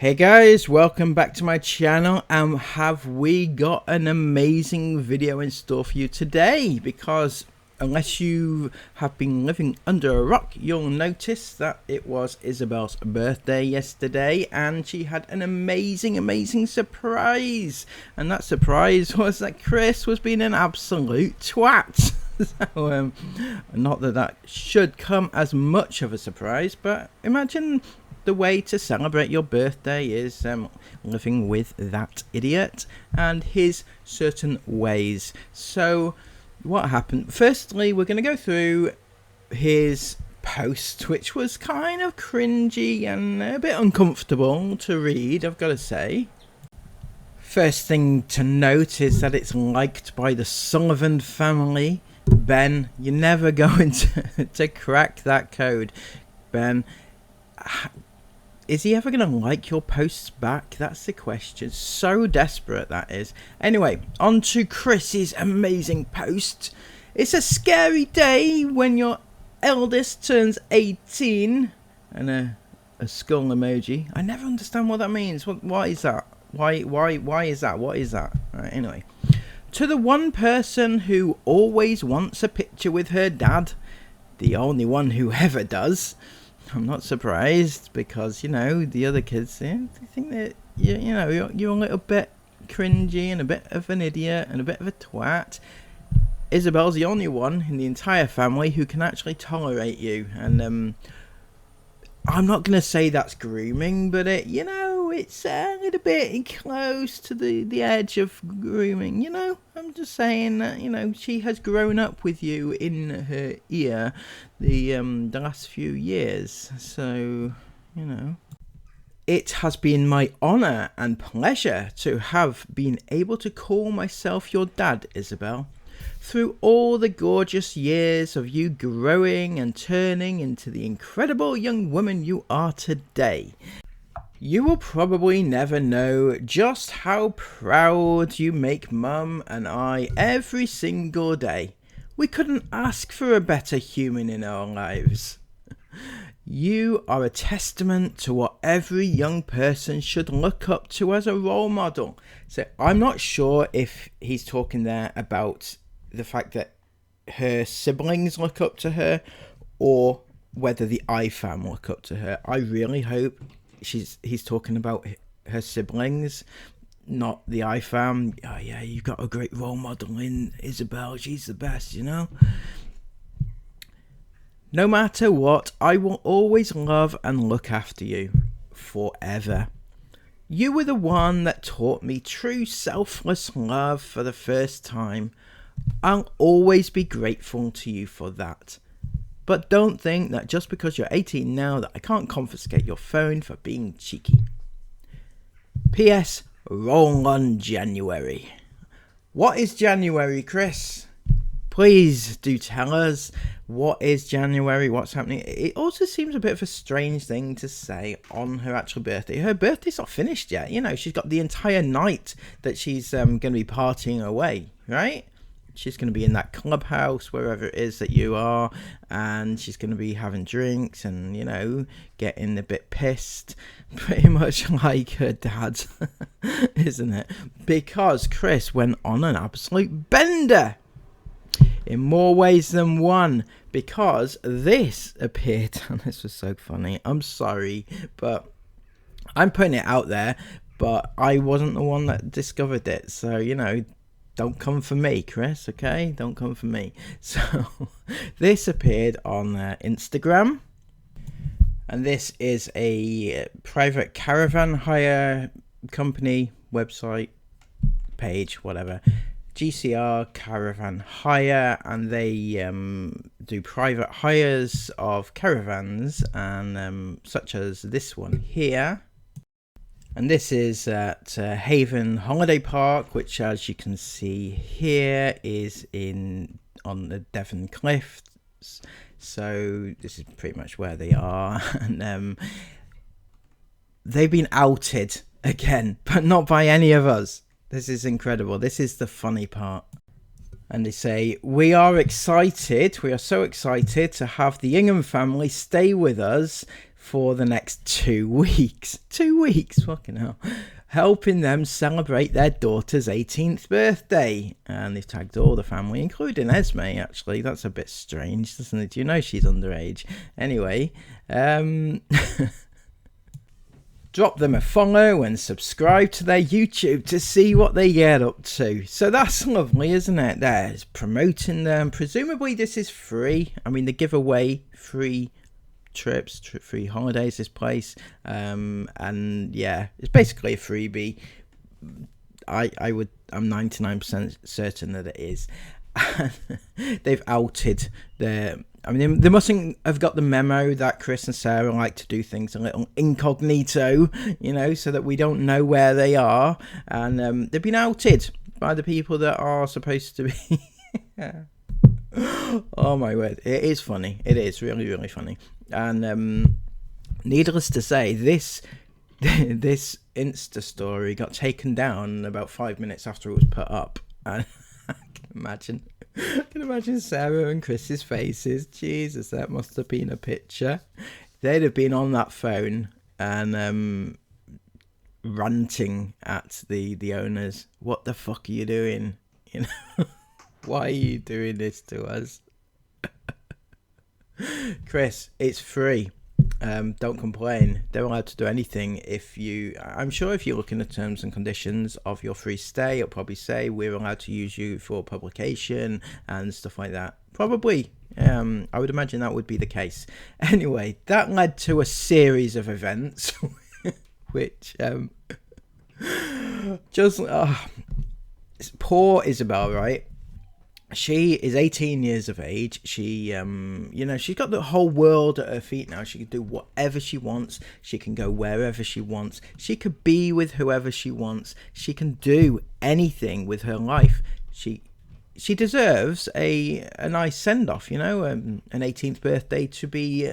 Hey guys, welcome back to my channel, and have we got an amazing video in store for you today? Because unless you have been living under a rock, you'll notice that it was Isabel's birthday yesterday and she had an amazing surprise, and that surprise was that Chris was being an absolute twat. So not that that should come as much of a surprise, but imagine the way to celebrate your birthday is living with that idiot and his certain ways. So what happened? Firstly, we're going to go through his post, which was kind of cringy and a bit uncomfortable to read, I've got to say. First thing to note is that it's liked by the Sullivan family. Ben, you're never going to crack that code. Ben, is he ever going to like your posts back? That's the question. So desperate, that is. Anyway, on to Chris's amazing post. It's a scary day when your eldest turns 18. And a skull emoji. I never understand what that means. What is that? Why is that? What is that? Right, anyway. To the one person who always wants a picture with her dad, the only one who ever does. I'm not surprised, because, you know, the other kids, they think that, you're a little bit cringy and a bit of an idiot and a bit of a twat. Isabel's the only one in the entire family who can actually tolerate you. And I'm not going to say that's grooming, but it's a little bit close to the edge of grooming, I'm just saying that, she has grown up with you in her ear the last few years. So, it has been my honour and pleasure to have been able to call myself your dad, Isabel. Through all the gorgeous years of you growing and turning into the incredible young woman you are today. You will probably never know just how proud you make Mum and I every single day. We couldn't ask for a better human in our lives. You are a testament to what every young person should look up to as a role model. So I'm not sure if he's talking there about the fact that her siblings look up to her, or whether the iFam look up to her. I really hope he's talking about her siblings, not the iFam. Oh yeah, you've got a great role model in Isabel. She's the best, No matter what, I will always love and look after you forever. You were the one that taught me true selfless love for the first time. I'll always be grateful to you for that. But don't think that just because you're 18 now that I can't confiscate your phone for being cheeky. P.S. Roll on January. What is January, Chris? Please do tell us. What is January? What's happening? It also seems a bit of a strange thing to say on her actual birthday. Her birthday's not finished yet. She's got the entire night that she's going to be partying away, right? She's going to be in that clubhouse, wherever it is that you are, and she's going to be having drinks and, getting a bit pissed. Pretty much like her dad, isn't it? Because Chris went on an absolute bender. In more ways than one. Because this appeared, and this was so funny. I'm sorry, but I'm putting it out there, but I wasn't the one that discovered it. So, don't come for me, Chris, okay? Don't come for me. So, this appeared on Instagram. And this is a private caravan hire company website, page, whatever. GCR Caravan Hire. And they do private hires of caravans, and such as this one here. And this is at Haven Holiday Park, which, as you can see here, is on the Devon Cliffs. So this is pretty much where they are. And they've been outed again, but not by any of us. This is incredible. This is the funny part. And they say, we are so excited to have the Ingham family stay with us for the next 2 weeks. 2 weeks, fucking hell. Helping them celebrate their daughter's 18th birthday. And they've tagged all the family, including Esme, actually. That's a bit strange, doesn't it? Do you know she's underage? Anyway, drop them a follow and subscribe to their YouTube to see what they get up to. So that's lovely, isn't it? There's promoting them. Presumably this is free. I mean, they give away free trips, free holidays, this place. And yeah, it's basically a freebie. I'm 99% certain that it is. They've outed their... I mean, they mustn't have got the memo that Chris and Sarah like to do things a little incognito, you know, so that we don't know where they are. And they've been outed by the people that are supposed to be. Oh, my word. It is funny. It is really, really funny. And needless to say, this Insta story got taken down about 5 minutes after it was put up. And I can imagine Sarah and Chris's faces. Jesus, that must have been a picture. They'd have been on that phone and ranting at the owners. What the fuck are you doing? You know, why are you doing this to us? Chris, it's free. Don't complain. They're allowed to do anything. I'm sure if you look in the terms and conditions of your free stay, it'll probably say we're allowed to use you for publication and stuff like that. Probably. I would imagine that would be the case. Anyway, that led to a series of events, which poor Isabel, right? She is 18 years of age. She, you know, she's got the whole world at her feet now. She can do whatever she wants. She can go wherever she wants. She could be with whoever she wants. She can do anything with her life. She deserves a nice send-off, you know, an 18th birthday to be,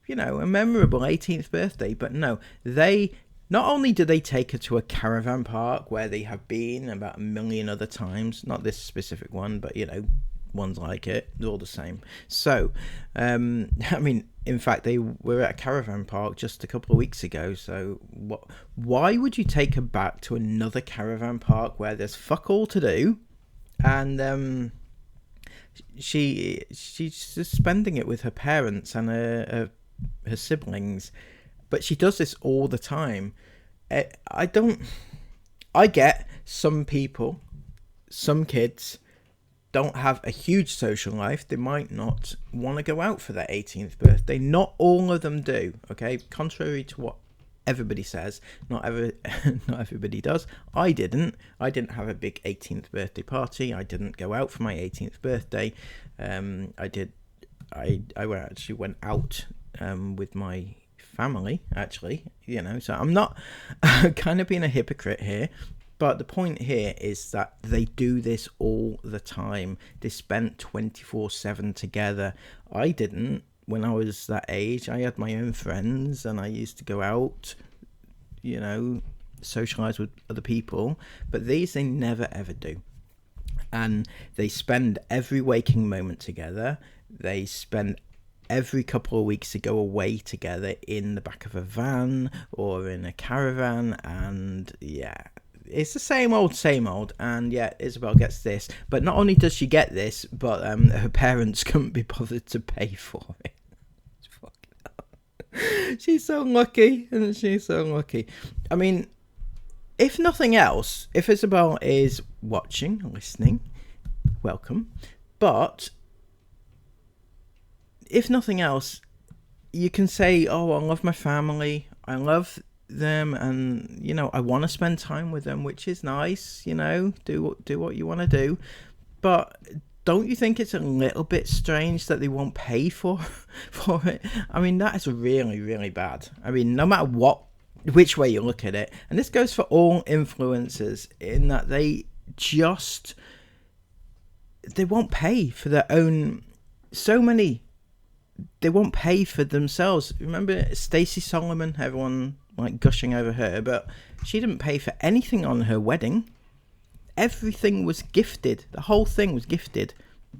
you know, a memorable 18th birthday. But no, not only do they take her to a caravan park where they have been about a million other times, not this specific one, but, you know, ones like it, they're all the same. So, I mean, in fact, they were at a caravan park just a couple of weeks ago. So why would you take her back to another caravan park where there's fuck all to do? And she's just spending it with her parents and her siblings. But she does this all the time. I get some people, some kids don't have a huge social life. They might not want to go out for their 18th birthday. Not all of them do, okay? Contrary to what everybody says, not everybody does. I didn't have a big 18th birthday party. I didn't go out for my 18th birthday. I actually went out with my family, actually, you know, so I'm not kind of being a hypocrite here, but the point here is that they do this all the time. They spent 24/7 together. I didn't when I was that age. I had my own friends and I used to go out, you know, socialize with other people, but they never ever do. And they spend every waking moment together. They spend every couple of weeks to go away together in the back of a van or in a caravan. And yeah, it's the same old. And yeah, Isabel gets this, but not only does she get this, but her parents couldn't be bothered to pay for it. She's so lucky, and she's so lucky. I mean, if nothing else, if Isabel is watching, listening, welcome. But if nothing else, you can say, oh, I love my family, I love them, and, you know, I want to spend time with them, which is nice, you know, do what you want to do. But don't you think it's a little bit strange that they won't pay for it? I mean, that is really, really bad. I mean, no matter which way you look at it, and this goes for all influencers, in that they won't pay for their own. They won't pay for themselves. Remember Stacey Solomon, everyone like gushing over her, but she didn't pay for anything on her wedding. Everything was gifted. The whole thing was gifted,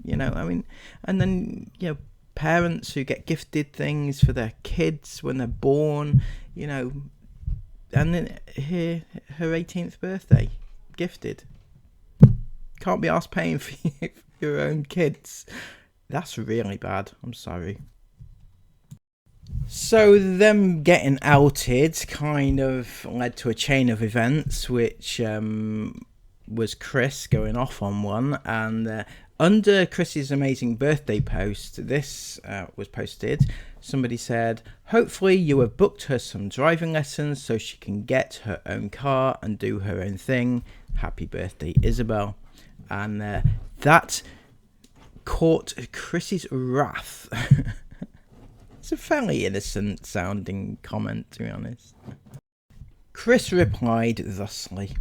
you know. I mean, and then, you know, parents who get gifted things for their kids when they're born, you know, and then her 18th birthday, gifted. Can't be asked paying for your own kids. That's really bad. I'm sorry. So them getting outed kind of led to a chain of events, which was Chris going off on one. And under Chris's amazing birthday post, this was posted. Somebody said, hopefully you have booked her some driving lessons so she can get her own car and do her own thing. Happy birthday, Isabel. And that caught Chris's wrath. It's a fairly innocent sounding comment, to be honest. Chris replied thusly,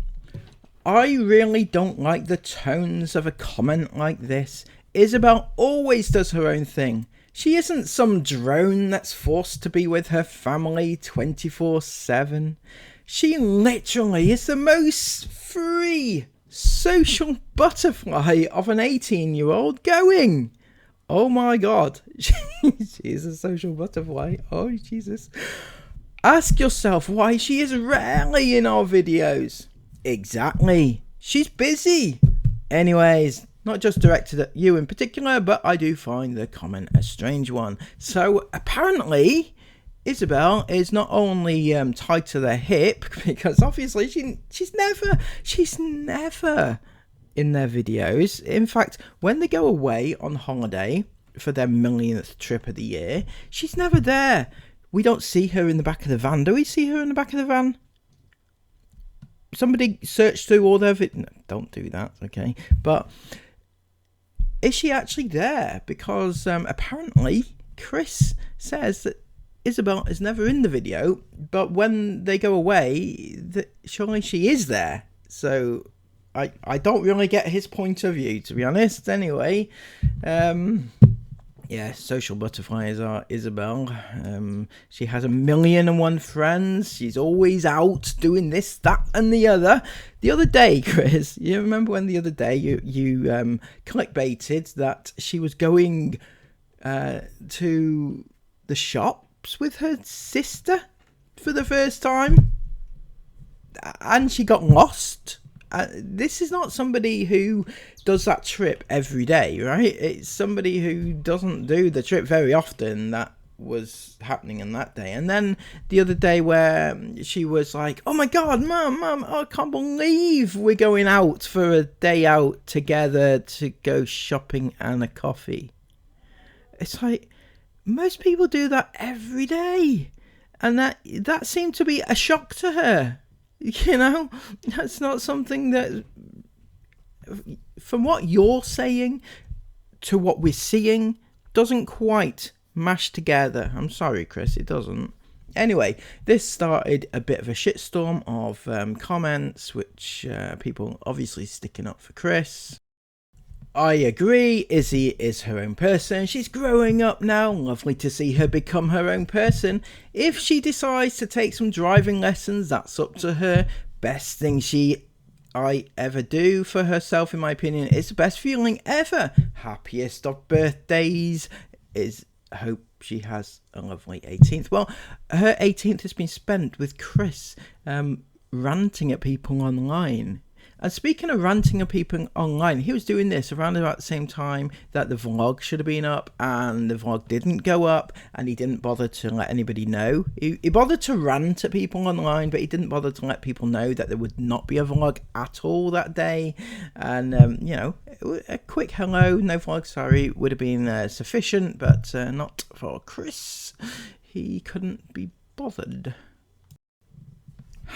I really don't like the tones of a comment like this. Isabel always does her own thing. She isn't some drone that's forced to be with her family 24/7. She literally is the most free social butterfly of an 18-year-old going. Oh my god, she is a social butterfly. Oh Jesus. Ask yourself why she is rarely in our videos. Exactly, she's busy. Anyways, not just directed at you in particular, but I do find the comment a strange one. So apparently Isabel is not only tied to the hip, because obviously she's never in their videos. In fact, when they go away on holiday for their millionth trip of the year, she's never there. We don't see her in the back of the van. Do we see her in the back of the van? Somebody search through all their videos. No, don't do that, okay? But is she actually there? Because apparently Chris says that Isabel is never in the video, but when they go away, surely she is there. So I don't really get his point of view, to be honest. Anyway, yeah, social butterflies are Isabel. She has 1,000,001 friends. She's always out doing this, that, and the other. The other day, Chris, you remember when the other day you clickbaited that she was going to the shops with her sister for the first time, and she got lost. This is not somebody who does that trip every day, right? It's somebody who doesn't do the trip very often. That was happening on that day. And then the other day where she was like, oh my god, mum, I can't believe we're going out for a day out together to go shopping and a coffee. It's like, most people do that every day, and that seemed to be a shock to her. You know, that's not something that, from what you're saying to what we're seeing, doesn't quite mash together. I'm sorry, Chris, it doesn't. Anyway, this started a bit of a shitstorm of comments, which people obviously sticking up for Chris. I agree, Izzy is her own person. She's growing up now. Lovely to see her become her own person. If she decides to take some driving lessons, that's up to her. Best thing I ever do for herself, in my opinion. It's the best feeling ever. Happiest of birthdays. Hope she has a lovely 18th. Well, her 18th has been spent with Chris ranting at people online. And speaking of ranting at people online, he was doing this around about the same time that the vlog should have been up, and the vlog didn't go up, and he didn't bother to let anybody know. He bothered to rant at people online, but he didn't bother to let people know that there would not be a vlog at all that day. And, you know, a quick hello, no vlog, sorry, would have been sufficient, but not for Chris. He couldn't be bothered.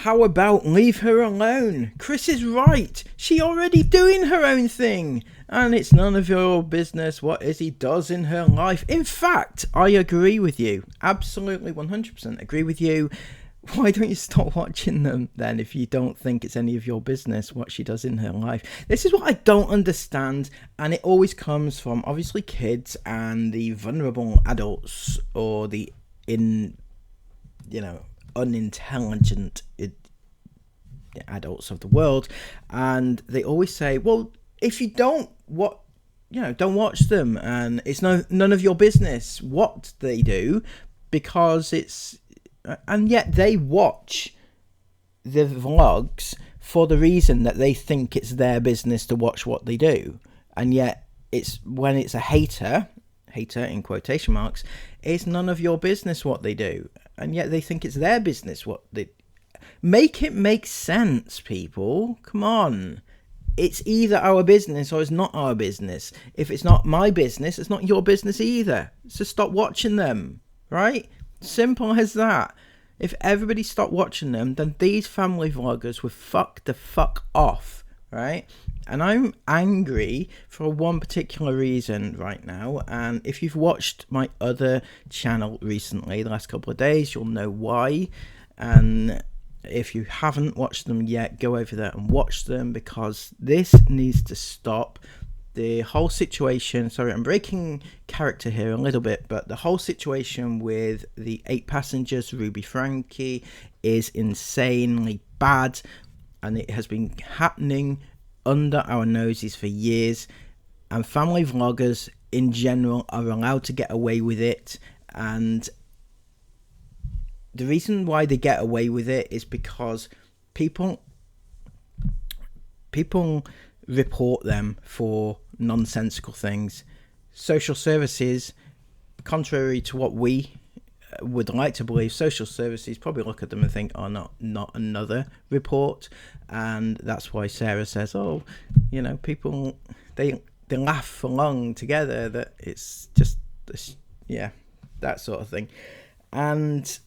How about leave her alone? Chris is right. She already doing her own thing. And it's none of your business what Izzy does in her life. In fact, I agree with you. Absolutely 100% agree with you. Why don't you stop watching them then if you don't think it's any of your business what she does in her life? This is what I don't understand. And it always comes from obviously kids and the vulnerable adults, or the unintelligent adults of the world, and they always say, well, if you don't don't watch them, and it's none of your business what they do, because and yet they watch the vlogs for the reason that they think it's their business to watch what they do. And yet when it's a hater in quotation marks, it's none of your business what they do, and yet they think it's their business what they make it make sense. People, come on. It's either our business or it's not our business. If it's not my business, it's not your business either. So stop watching them, right? Simple as that. If everybody stopped watching them, then these family vloggers would fuck the fuck off, right? And I'm angry for one particular reason right now. And if you've watched my other channel recently, the last couple of days, you'll know why. And if you haven't watched them yet, go over there and watch them, because this needs to stop. The whole situation, sorry, I'm breaking character here a little bit, but the whole situation with the 8 passengers, Ruby Frankie, is insanely bad, and it has been happening under our noses for years, and family vloggers in general are allowed to get away with it. And the reason why they get away with it is because people report them for nonsensical things. Social services, contrary to what we would like to believe, social services probably look at them and think, oh, not another report. And that's why Sarah says, oh, people, they laugh along together, that it's just this, yeah, that sort of thing. And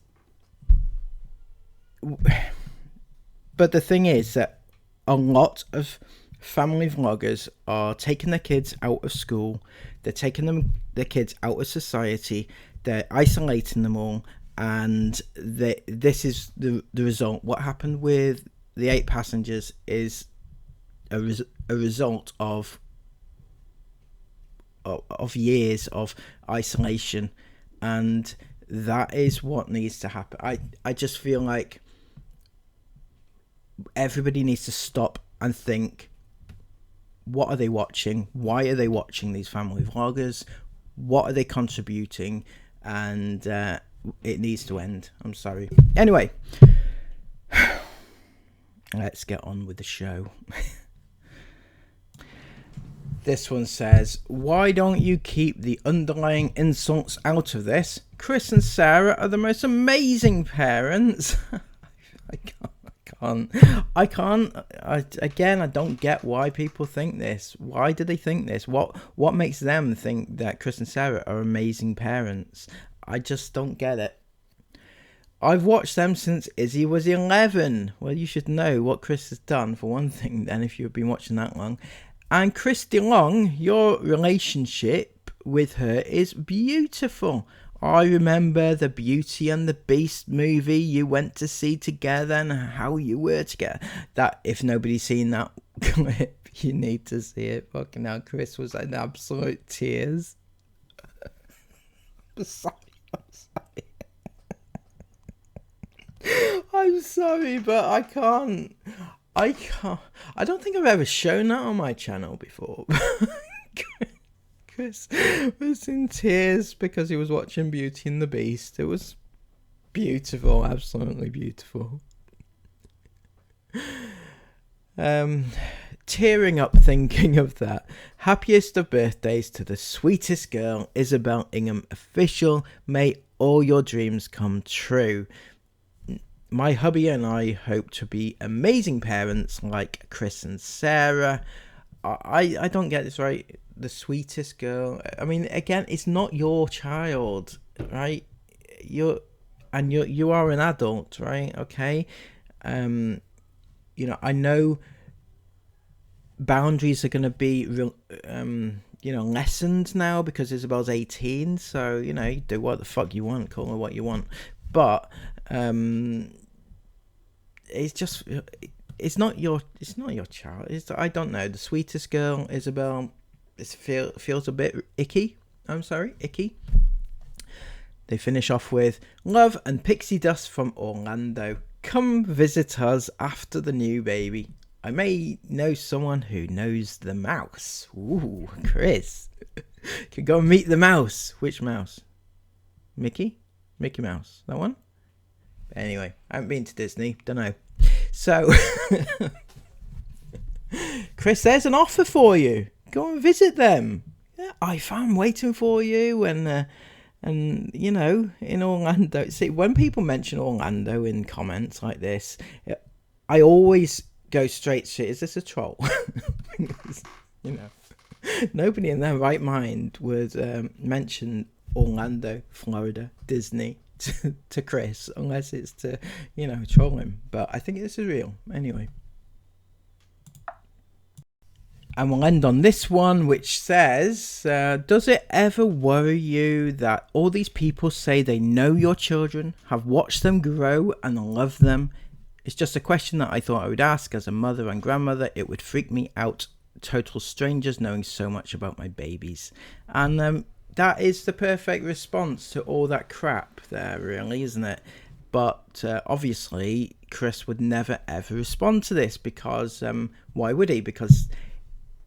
but the thing is that a lot of family vloggers are taking their kids out of school, they're taking their kids out of society, they're isolating them all, and this is the result. What happened with the 8 passengers is a result of years of isolation, and that is what needs to happen. I just feel like everybody needs to stop and think, what are they watching? Why are they watching these family vloggers? What are they contributing? And it needs to end. I'm sorry. Anyway, let's get on with the show. This one says, why don't you keep the underlying insults out of this? Chris and Sarah are the most amazing parents. I can't. I don't get why people think this. Why do they think this? What makes them think that Chris and Sarah are amazing parents? I just don't get it. I've watched them since Izzy was 11. Well, you should know what Chris has done, for one thing, then, if you've been watching that long. And Christy Long, your relationship with her is beautiful. I remember the Beauty and the Beast movie you went to see together and how you were together. That, if nobody's seen that clip, you need to see it. Fucking hell, Chris was in absolute tears. I'm sorry. I'm sorry, but I can't. I don't think I've ever shown that on my channel before. Chris was in tears because he was watching Beauty and the Beast. It was beautiful, absolutely beautiful. Tearing up thinking of that. Happiest of birthdays to the sweetest girl, Isabel Ingham official. May all your dreams come true. My hubby and I hope to be amazing parents like Chris and Sarah. I don't get this right. The sweetest girl. I mean, again, it's not your child, right? You are an adult, right? Okay. I know boundaries are going to be lessened now because Isabel's 18. So you do what the fuck you want, call her what you want, but it's not your child. I don't know. The sweetest girl, Isabel, feels a bit icky. I'm sorry, icky. They finish off with love and pixie dust from Orlando. Come visit us after the new baby. I may know someone who knows the mouse. Ooh, Chris. Can go and meet the mouse. Which mouse? Mickey Mouse. That one? Anyway, I haven't been to Disney. Don't know. So, Chris, there's an offer for you. Go and visit them. Yeah, I'm waiting for you. And you know, in Orlando. See, when people mention Orlando in comments like this, I always go straight to, is this a troll? Because, you know, nobody in their right mind would mention Orlando, Florida, Disney to Chris, unless it's to, you know, troll him. But I think this is real. Anyway. And we'll end on this one, which says, does it ever worry you that all these people say they know your children, have watched them grow and love them? It's just a question that I thought I would ask as a mother and grandmother. It would freak me out, total strangers knowing so much about my babies. And that is the perfect response to all that crap there, really, isn't it? But obviously, Chris would never, ever respond to this because why would he? Because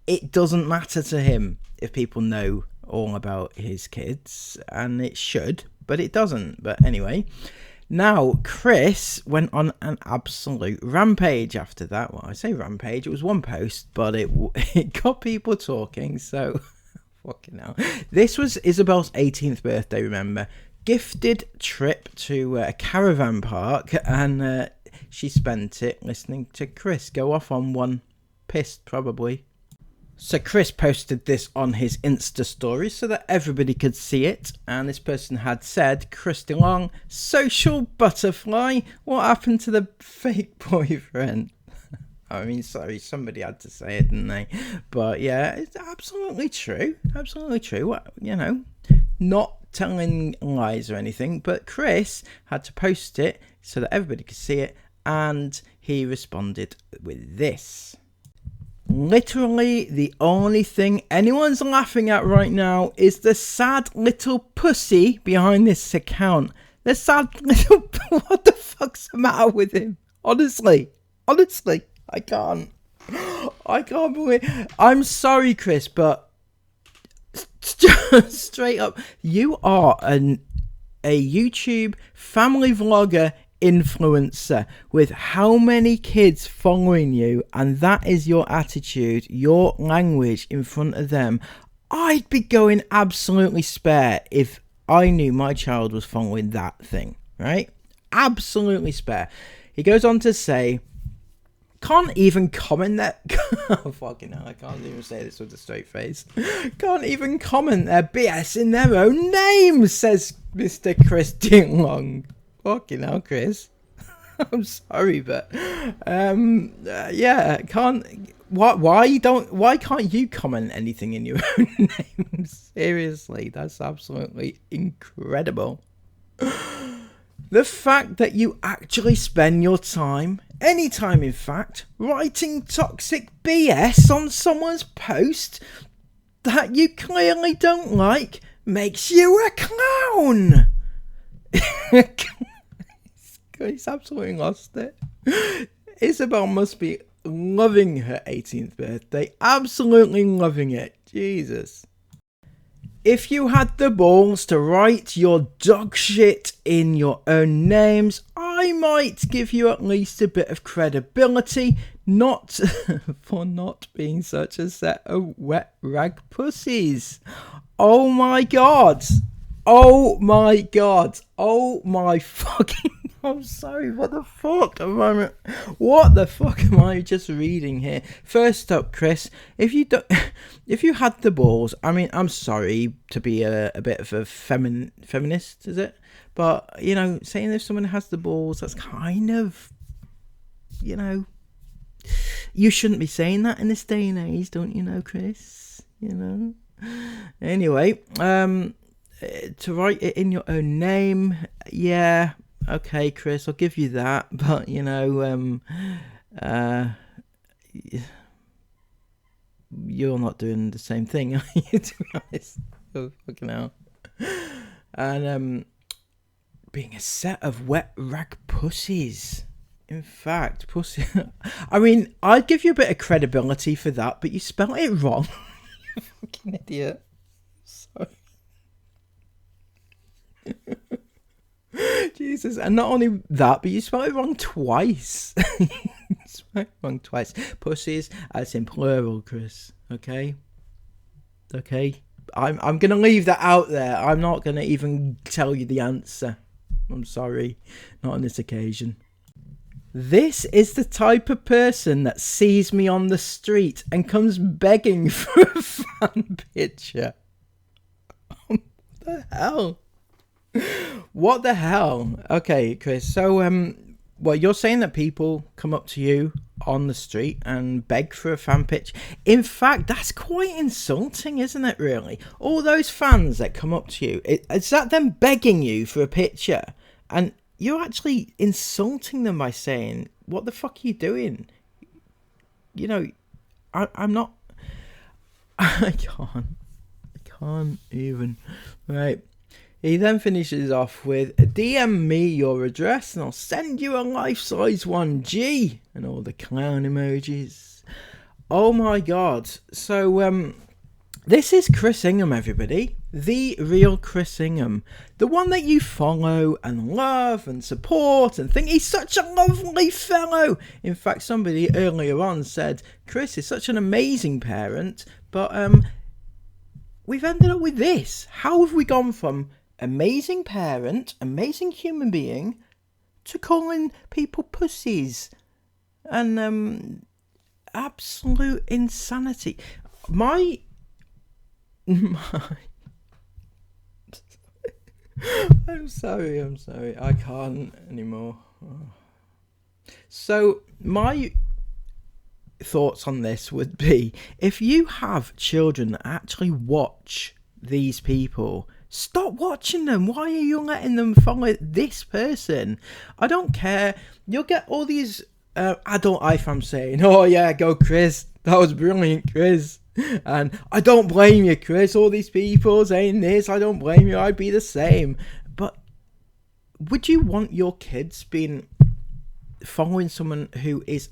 it doesn't matter to him if people know all about his kids, and it should, but it doesn't. But anyway, now Chris went on an absolute rampage after that. Well, I say rampage, it was one post, but it got people talking, so fucking hell. This was Isabel's 18th birthday, remember? Gifted trip to a caravan park, and she spent it listening to Chris go off on one, pissed probably. So Chris posted this on his Insta story so that everybody could see it, and this person had said, Chris DeLong, social butterfly, what happened to the fake boyfriend? I mean, sorry, somebody had to say it, didn't they? But yeah, it's absolutely true, you know, not telling lies or anything, but Chris had to post it so that everybody could see it, and he responded with this. Literally, the only thing anyone's laughing at right now is the sad little pussy behind this account. The sad little... What the fuck's the matter with him? Honestly, I can't believe... I'm sorry, Chris, but... Straight up, you are a YouTube family vlogger influencer with how many kids following you, and that is your attitude, your language in front of them. I'd be going absolutely spare if I knew my child was following that thing, right? Absolutely spare. He goes on to say, can't even comment that. Oh, fucking hell, I can't even say this with a straight face. Can't even comment their BS in their own name, says Mr. Chris DeLong. Fucking hell, Chris. I'm sorry, but yeah, can't. Why can't you comment anything in your own name? Seriously, that's absolutely incredible. The fact that you actually spend your time, any time in fact, writing toxic BS on someone's post that you clearly don't like makes you a clown. He's absolutely lost it. Isabel must be loving her 18th birthday. Absolutely loving it. Jesus. If you had the balls to write your dog shit in your own names, I might give you at least a bit of credibility, not for not being such a set of wet rag pussies. Oh my god. Oh my god. Oh my fucking... I'm sorry, what the fuck am I just reading here? First up, Chris, if you had the balls, I mean, I'm sorry to be a bit of a feminist, is it? But, you know, saying if someone has the balls, that's kind of, you know, you shouldn't be saying that in this day and age, don't you know, Chris? You know? Anyway, to write it in your own name, yeah... Okay, Chris, I'll give you that, but you know, you're not doing the same thing, are you? To be honest, oh, fucking hell. And being a set of wet rag pussies In fact, pussy. I mean, I'd give you a bit of credibility for that, but you spelled it wrong. You fucking idiot. Sorry. Jesus, and not only that, but you spelled it wrong twice. You spelled it wrong twice. Pussies, as in plural, Chris. Okay? Okay? I'm going to leave that out there. I'm not going to even tell you the answer. I'm sorry. Not on this occasion. This is the type of person that sees me on the street and comes begging for a fan picture. What the hell? What the hell? Okay, Chris. So, well, you're saying that people come up to you on the street and beg for a fan picture. In fact, that's quite insulting, isn't it, really? All those fans that come up to you, is that them begging you for a picture? And you're actually insulting them by saying, what the fuck are you doing? You know, I'm not... I can't even. Right. He then finishes off with, DM me your address and I'll send you a life-size 1G. And all the clown emojis. Oh my god. So, this is Chris Ingham, everybody. The real Chris Ingham. The one that you follow and love and support and think he's such a lovely fellow. In fact, somebody earlier on said, Chris is such an amazing parent, but we've ended up with this. How have we gone from amazing parent, amazing human being, to calling people pussies? And absolute insanity. I'm sorry, I can't anymore. So my thoughts on this would be, if you have children that actually watch these people, stop watching them. Why are you letting them follow this person? I don't care. You'll get all these adult iFams saying, oh yeah, go Chris, that was brilliant, Chris. And I don't blame you, Chris. All these people saying this, I don't blame you. I'd be the same. But would you want your kids being following someone who is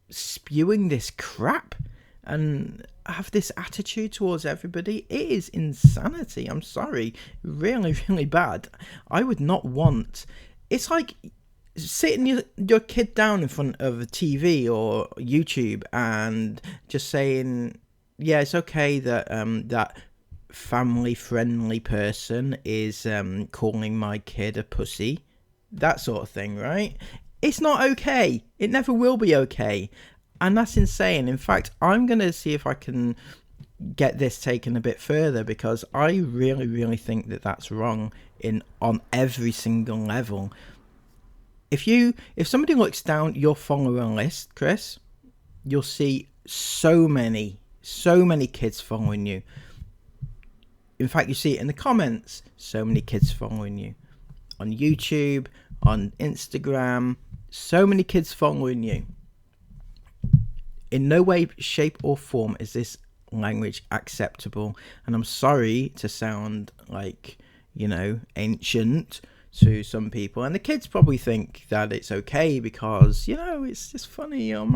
spewing this crap and have this attitude towards everybody? It is insanity. I'm sorry. Really, really bad. I would not want... It's like sitting your kid down in front of a TV or YouTube and just saying... Yeah, it's okay that that family-friendly person is calling my kid a pussy. That sort of thing, right? It's not okay. It never will be okay. And that's insane. In fact, I'm going to see if I can get this taken a bit further, because I really, really think that that's wrong on every single level. If somebody looks down your follower list, Chris, you'll see so many kids following you. In fact, you see it in the comments. So many kids following you. On YouTube, on Instagram. So many kids following you. In no way, shape or form is this language acceptable. And I'm sorry to sound like, ancient to some people. And the kids probably think that it's okay because, it's just funny. Oh my